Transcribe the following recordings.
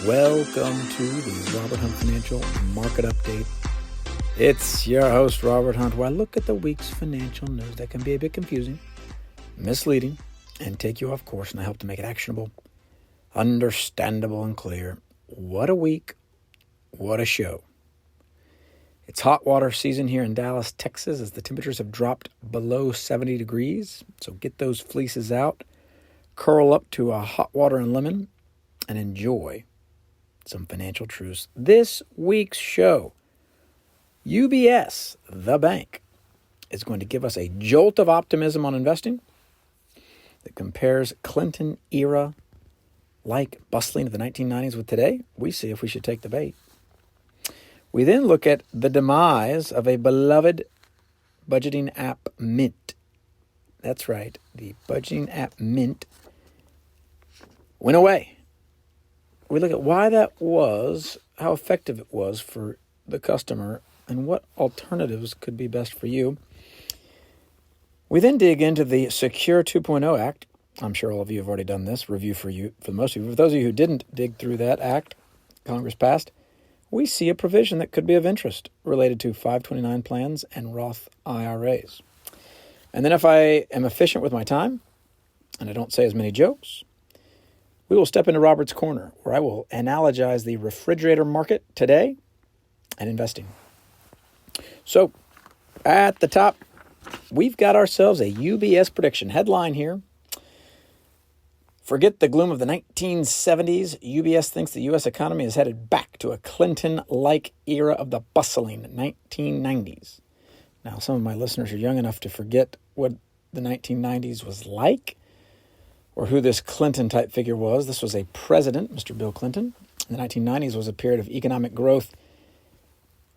Welcome to the Robert Hunt Financial Market Update. It's your host, Robert Hunt, where I look at the week's financial news that can be a bit confusing, misleading, and take you off course, and I hope to make it actionable, understandable, and clear. What a week. What a show. It's hot water season here in Dallas, Texas, as the temperatures have dropped below 70 degrees. So get those fleeces out, curl up to a hot water and lemon, and enjoy some financial truths. This week's show, UBS, the bank, is going to give us a jolt of optimism on investing that compares Clinton era like bustling of the 1990s with today. We see if we should take the bait. We then look at the demise of a beloved budgeting app, Mint. That's right, the budgeting app Mint went away. We look at why that was, how effective it was for the customer, and what alternatives could be best for you. We then dig into the Secure 2.0 Act. I'm sure all of you have already done this review for most of you. For those of you who didn't dig through that act Congress passed, we see a provision that could be of interest related to 529 plans and Roth IRAs. And then if I am efficient with my time and I don't say as many jokes, we will step into Robert's Corner, where I will analogize the refrigerator market today and investing. So, at the top, we've got ourselves a UBS prediction headline here. Forget the gloom of the 1970s. UBS thinks the U.S. economy is headed back to a Clinton-like era of the bustling 1990s. Now, some of my listeners are young enough to forget what the 1990s was like, or who this Clinton-type figure was. This was a president, Mr. Bill Clinton. The 1990s was a period of economic growth,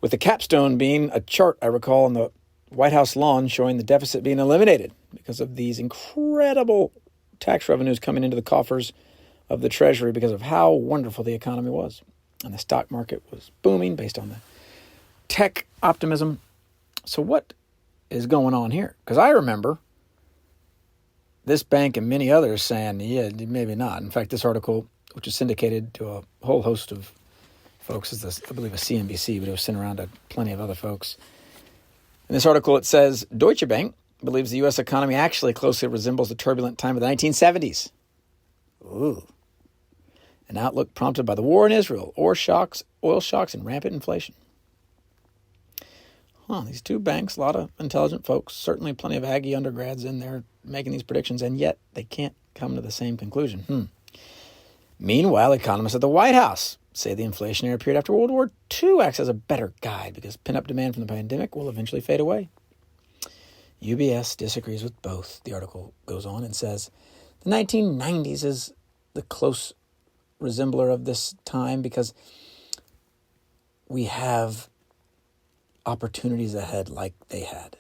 with the capstone being a chart, I recall, on the White House lawn showing the deficit being eliminated because of these incredible tax revenues coming into the coffers of the Treasury because of how wonderful the economy was. And the stock market was booming based on the tech optimism. So what is going on here? Because I remember this bank and many others saying, yeah, maybe not. In fact, this article, which is syndicated to a whole host of folks, is this, I believe, a CNBC, but it was sent around to plenty of other folks. In this article, it says, Deutsche Bank believes the U.S. economy actually closely resembles the turbulent time of the 1970s. Ooh. An outlook prompted by the war in Israel, oil shocks, and rampant inflation. These two banks, a lot of intelligent folks, certainly plenty of Aggie undergrads in there making these predictions, and yet they can't come to the same conclusion. Meanwhile, economists at the White House say the inflationary period after World War II acts as a better guide because pent-up demand from the pandemic will eventually fade away. UBS disagrees with both. The article goes on and says, the 1990s is the close resembler of this time because we have opportunities ahead like they had.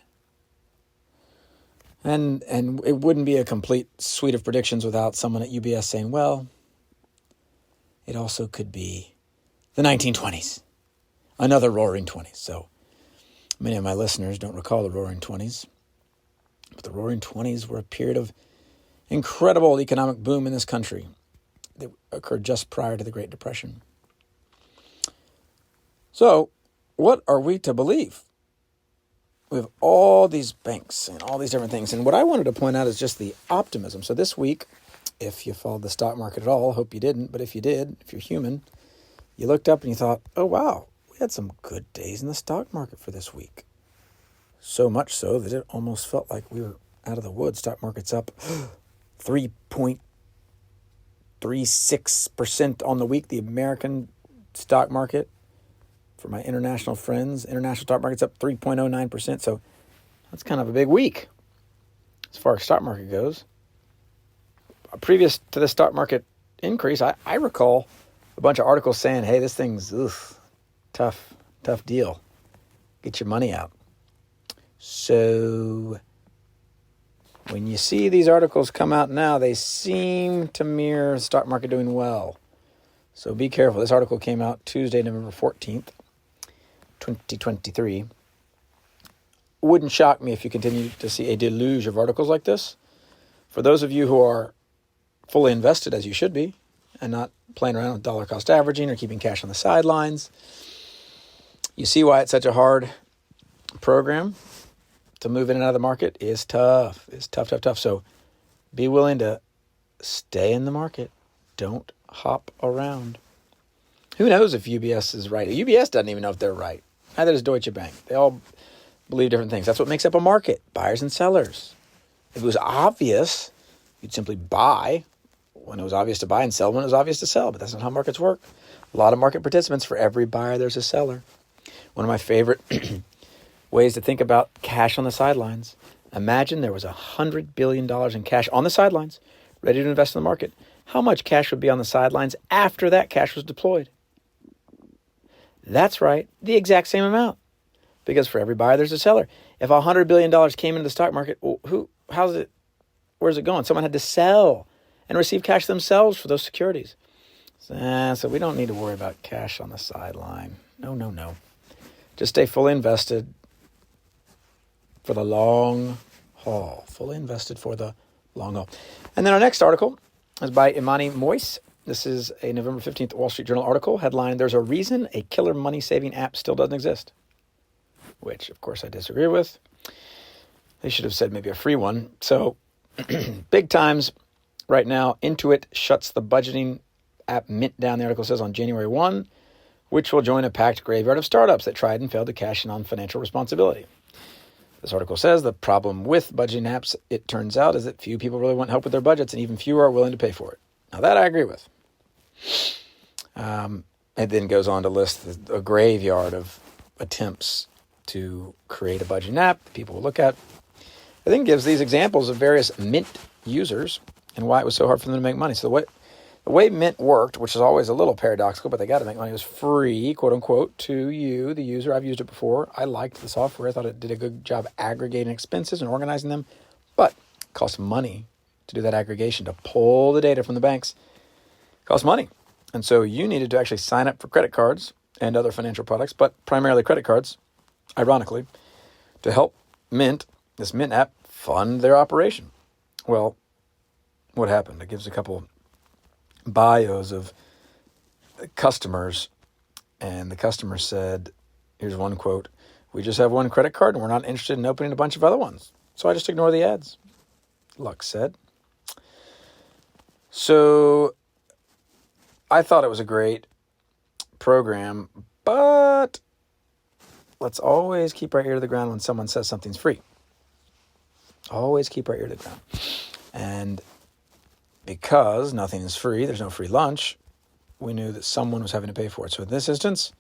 And it wouldn't be a complete suite of predictions without someone at UBS saying, well, it also could be the 1920s, another roaring 20s. So many of my listeners don't recall the roaring 20s, but the roaring 20s were a period of incredible economic boom in this country that occurred just prior to the Great Depression. So what are we to believe? We have all these banks and all these different things. And what I wanted to point out is just the optimism. So this week, if you followed the stock market at all, hope you didn't, but if you did, if you're human, you looked up and you thought, oh, wow, we had some good days in the stock market for this week. So much so that it almost felt like we were out of the woods. Stock market's up 3.36% on the week. The American stock market, for my international friends, international stock market's up 3.09%. So that's kind of a big week as far as stock market goes. Previous to the stock market increase, I recall a bunch of articles saying, hey, this thing's tough deal. Get your money out. So when you see these articles come out now, they seem to mirror the stock market doing well. So be careful. This article came out Tuesday, November 14th, 2023. Wouldn't shock me if you continue to see a deluge of articles like this. For those of you who are fully invested, as you should be, and not playing around with dollar cost averaging or keeping cash on the sidelines. You see why it's such a hard program to move in and out of the market is tough. It's tough. So be willing to stay in the market. Don't hop around. Who knows if UBS is right? UBS doesn't even know if they're right. Neither does Deutsche Bank. They all believe different things. That's what makes up a market, buyers and sellers. If it was obvious, you'd simply buy when it was obvious to buy and sell when it was obvious to sell. But that's not how markets work. A lot of market participants, for every buyer, there's a seller. One of my favorite ways to think about cash on the sidelines. Imagine there was $100 billion in cash on the sidelines, ready to invest in the market. How much cash would be on the sidelines after that cash was deployed? That's right, the exact same amount. Because for every buyer, there's a seller. If $100 billion came into the stock market, where's it going? Someone had to sell and receive cash themselves for those securities. So we don't need to worry about cash on the sideline. No. Just stay fully invested for the long haul. Fully invested for the long haul. And then our next article is by Imani Moise. This is a November 15th Wall Street Journal article. Headline, "There's a reason a killer money-saving app still doesn't exist." Which, of course, I disagree with. They should have said maybe a free one. So, big times right now. Intuit shuts the budgeting app Mint down, the article says, on January 1, which will join a packed graveyard of startups that tried and failed to cash in on financial responsibility. This article says the problem with budgeting apps, it turns out, is that few people really want help with their budgets and even fewer are willing to pay for it. Now, that I agree with. It then goes on to list a graveyard of attempts to create a budgeting app that people will look at. It then gives these examples of various Mint users and why it was so hard for them to make money. So the way Mint worked, which is always a little paradoxical, but they got to make money, was free, quote unquote, to you, the user. I've used it before. I liked the software. I thought it did a good job aggregating expenses and organizing them, but it costs money to do that aggregation, to pull the data from the banks. It costs money. And so you needed to actually sign up for credit cards and other financial products, but primarily credit cards, ironically, to help this Mint app, fund their operation. Well, what happened? It gives a couple bios of customers, and the customer said, here's one quote, "We just have one credit card and we're not interested in opening a bunch of other ones. So I just ignore the ads," Luck said. So I thought it was a great program, but let's always keep our ear to the ground when someone says something's free. Always keep our ear to the ground. And because nothing is free, there's no free lunch, we knew that someone was having to pay for it. So in this instance,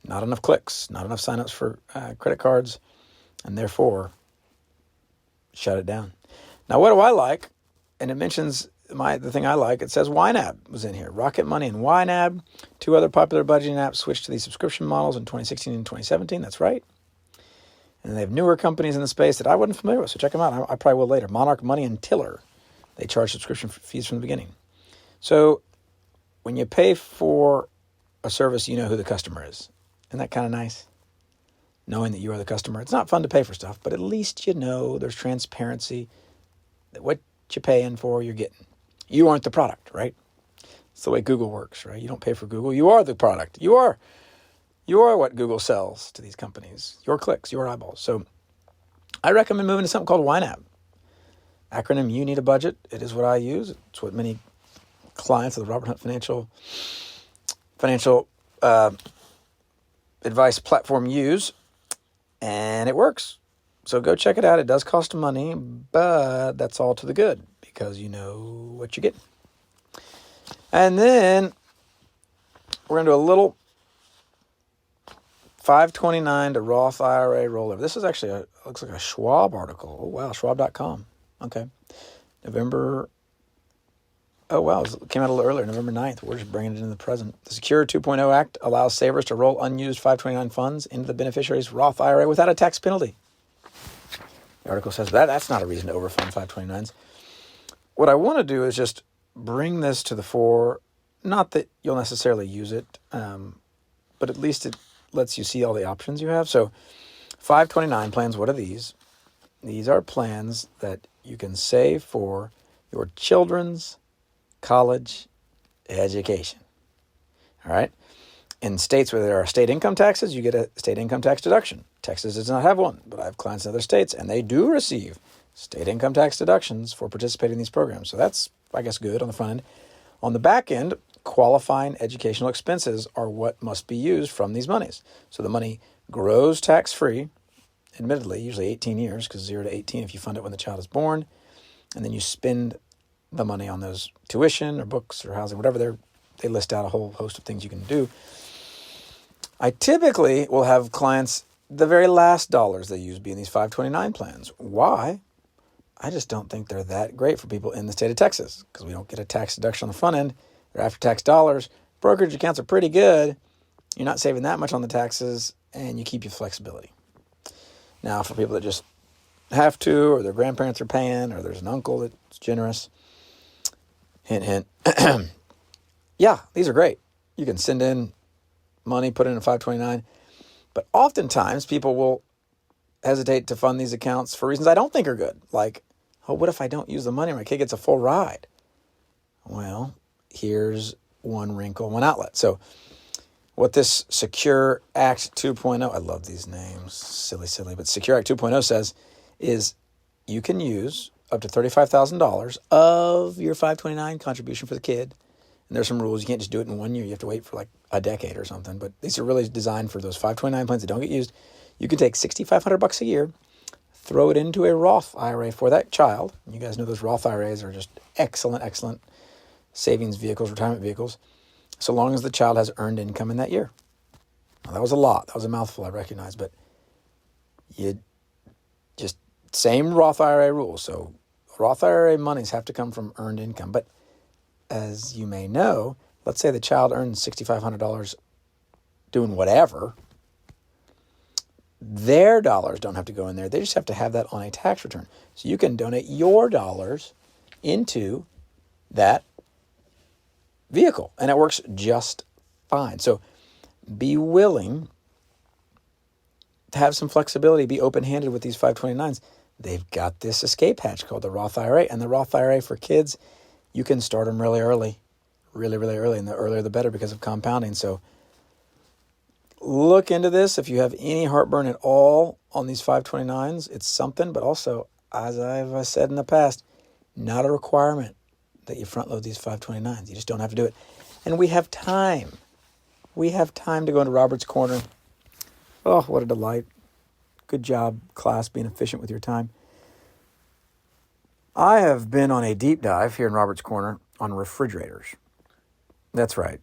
not enough clicks, not enough signups for credit cards, and therefore, shut it down. Now, what do I like? And it mentions the thing I like. It says YNAB was in here. Rocket Money and YNAB, two other popular budgeting apps, switched to these subscription models in 2016 and 2017. That's right. And they have newer companies in the space that I wasn't familiar with, so check them out. I probably will later. Monarch Money and Tiller. They charge subscription fees from the beginning. So when you pay for a service, you know who the customer is. Isn't that kind of nice? Knowing that you are the customer. It's not fun to pay for stuff, but at least you know there's transparency that what you're paying for, you're getting. You aren't the product, right? It's the way Google works, right? You don't pay for Google. You are the product. You are what Google sells to these companies. Your clicks, your eyeballs. So I recommend moving to something called YNAB. Acronym, you need a budget. It is what I use. It's what many clients of the Robert Hunt Financial Advice platform use, and it works. So go check it out. It does cost money, but that's all to the good because you know what you're getting. And then we're going to do a little 529 to Roth IRA rollover. This is actually looks like a Schwab article. Oh, wow, Schwab.com. Okay. It came out a little earlier, November 9th. We're just bringing it into the present. The Secure 2.0 Act allows savers to roll unused 529 funds into the beneficiary's Roth IRA without a tax penalty. The article says that's not a reason to overfund 529s. What I want to do is just bring this to the fore. Not that you'll necessarily use it, but at least it lets you see all the options you have. So 529 plans, what are these? These are plans that you can save for your children's college education. All right? In states where there are state income taxes, you get a state income tax deduction. Texas does not have one, but I have clients in other states, and they do receive state income tax deductions for participating in these programs. So that's, I guess, good on the front end. On the back end, qualifying educational expenses are what must be used from these monies. So the money grows tax-free, admittedly, usually 18 years, because 0 to 18 if you fund it when the child is born, and then you spend the money on those tuition or books or housing, whatever they list out a whole host of things you can do. I typically will have clients, the very last dollars they use be in these 529 plans. Why? I just don't think they're that great for people in the state of Texas because we don't get a tax deduction on the front end. They're after-tax dollars. Brokerage accounts are pretty good. You're not saving that much on the taxes, and you keep your flexibility. Now, for people that just have to, or their grandparents are paying, or there's an uncle that's generous, hint, hint. Yeah, these are great. You can send in money, put it in a 529. But oftentimes, people will hesitate to fund these accounts for reasons I don't think are good. Like, oh, what if I don't use the money? My kid gets a full ride. Well, here's one wrinkle, one outlet. So what this Secure Act 2.0, I love these names, silly, but Secure Act 2.0 says is you can use up to $35,000 of your 529 contribution for the kid. And there's some rules. You can't just do it in 1 year. You have to wait for like a decade or something. But these are really designed for those 529 plans that don't get used. You can take $6,500 a year, throw it into a Roth IRA for that child. You guys know those Roth IRAs are just excellent savings vehicles, retirement vehicles, so long as the child has earned income in that year. Now, that was a lot. That was a mouthful, I recognize. But you just, same Roth IRA rules. So Roth IRA monies have to come from earned income. But as you may know, let's say the child earns $6,500 doing whatever. Their dollars don't have to go in there. They just have to have that on a tax return. So you can donate your dollars into that vehicle, and it works just fine. So be willing to have some flexibility, be open-handed with these 529s. They've got this escape hatch called the Roth IRA, and the Roth IRA for kids, you can start them really early, really early, and the earlier the better because of compounding. So look into this. If you have any heartburn at all on these 529s, it's something, but also, as I've said in the past, not a requirement that you front load these 529s. You just don't have to do it. And we have time. We have time to go into Robert's Corner. Oh, what a delight. Good job, class, being efficient with your time. I have been on a deep dive here in Robert's Corner on refrigerators. That's right.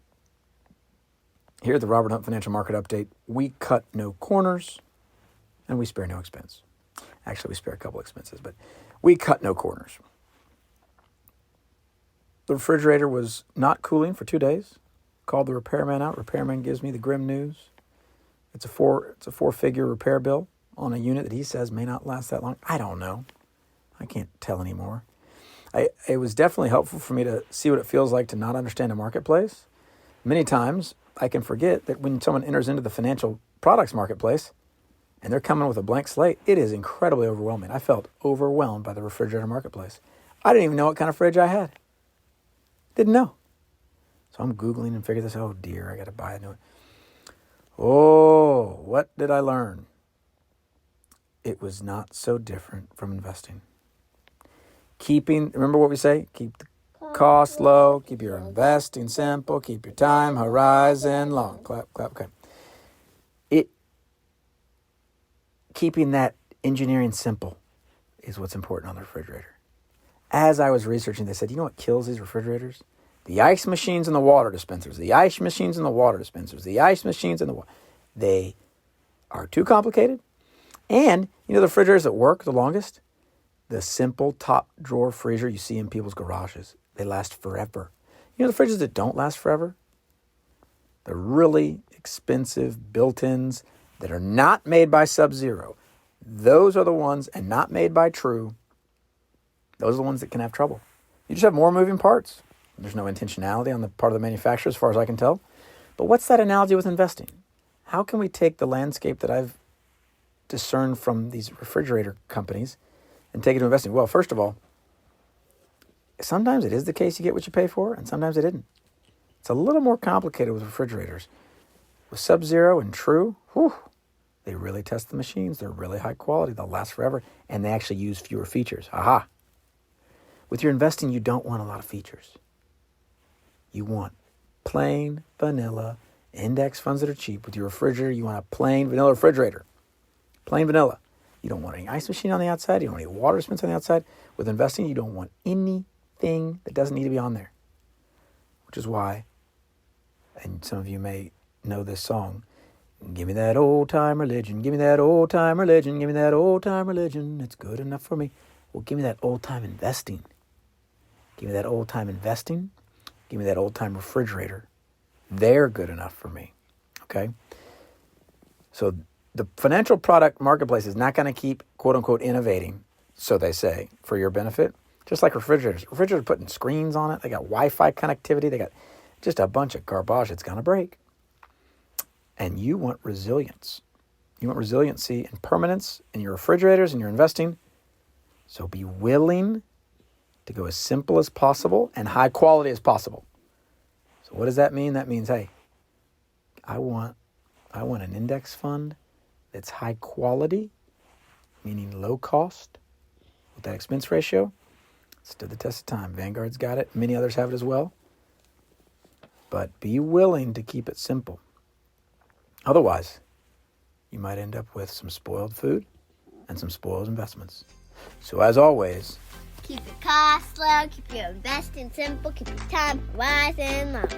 Here at the Robert Hunt Financial Market Update, we cut no corners and we spare no expense. Actually, we spare a couple expenses, but we cut no corners. The refrigerator was not cooling for 2 days. Called the repairman out. Repairman gives me the grim news. It's a four-figure repair bill on a unit that he says may not last that long. I don't know. I can't tell anymore. It was definitely helpful for me to see what it feels like to not understand a marketplace. Many times, I can forget that when someone enters into the financial products marketplace and they're coming with a blank slate, it is incredibly overwhelming. I felt overwhelmed by the refrigerator marketplace. I didn't even know what kind of fridge I had. Didn't know. So I'm Googling and figure this, oh dear, I got to buy a new one. Oh, what did I learn? It was not so different from investing. Remember what we say? Keep the cost low, keep your investing simple, keep your time horizon long. Clap, okay. Keeping that engineering simple is what's important on the refrigerator. As I was researching, they said, you know what kills these refrigerators? The ice machines and the water dispensers. The ice machines and the water dispensers. The ice machines and the water. They are too complicated. And, you know the refrigerators that work the longest? The simple top drawer freezer you see in people's garages. They last forever. You know the fridges that don't last forever? The really expensive built-ins that are not made by Sub-Zero. Those are the ones, and not made by True. Those are the ones that can have trouble. You just have more moving parts. There's no intentionality on the part of the manufacturer as far as I can tell. But what's that analogy with investing? How can we take the landscape that I've discerned from these refrigerator companies and take it to investing? Well, first of all, sometimes it is the case you get what you pay for, and sometimes it isn't. It's a little more complicated with refrigerators. With Sub-Zero and True, they really test the machines. They're really high quality. They'll last forever, and they actually use fewer features. Aha! With your investing, you don't want a lot of features. You want plain vanilla index funds that are cheap. With your refrigerator, you want a plain vanilla refrigerator. Plain vanilla. You don't want any ice machine on the outside. You don't want any water dispenser on the outside. With investing, you don't want anything that doesn't need to be on there. Which is why, and some of you may know this song, give me that old-time religion, give me that old-time religion, give me that old-time religion, it's good enough for me. Well, give me that old-time investing. Give me that old-time investing. Give me that old-time refrigerator. They're good enough for me, okay? So the financial product marketplace is not going to keep, quote-unquote, innovating, so they say, for your benefit. Just like refrigerators. Refrigerators are putting screens on it. They got Wi-Fi connectivity. They got just a bunch of garbage that's going to break. And you want resilience. You want resiliency and permanence in your refrigerators and your investing. So be willing to go as simple as possible and high quality as possible. So what does that mean? That means, hey, I want an index fund that's high quality, meaning low cost, with that expense ratio. Stood the test of time. Vanguard's got it. Many others have it as well. But be willing to keep it simple. Otherwise, you might end up with some spoiled food and some spoiled investments. So as always, keep your costs low, keep your investing simple, keep your time horizon long.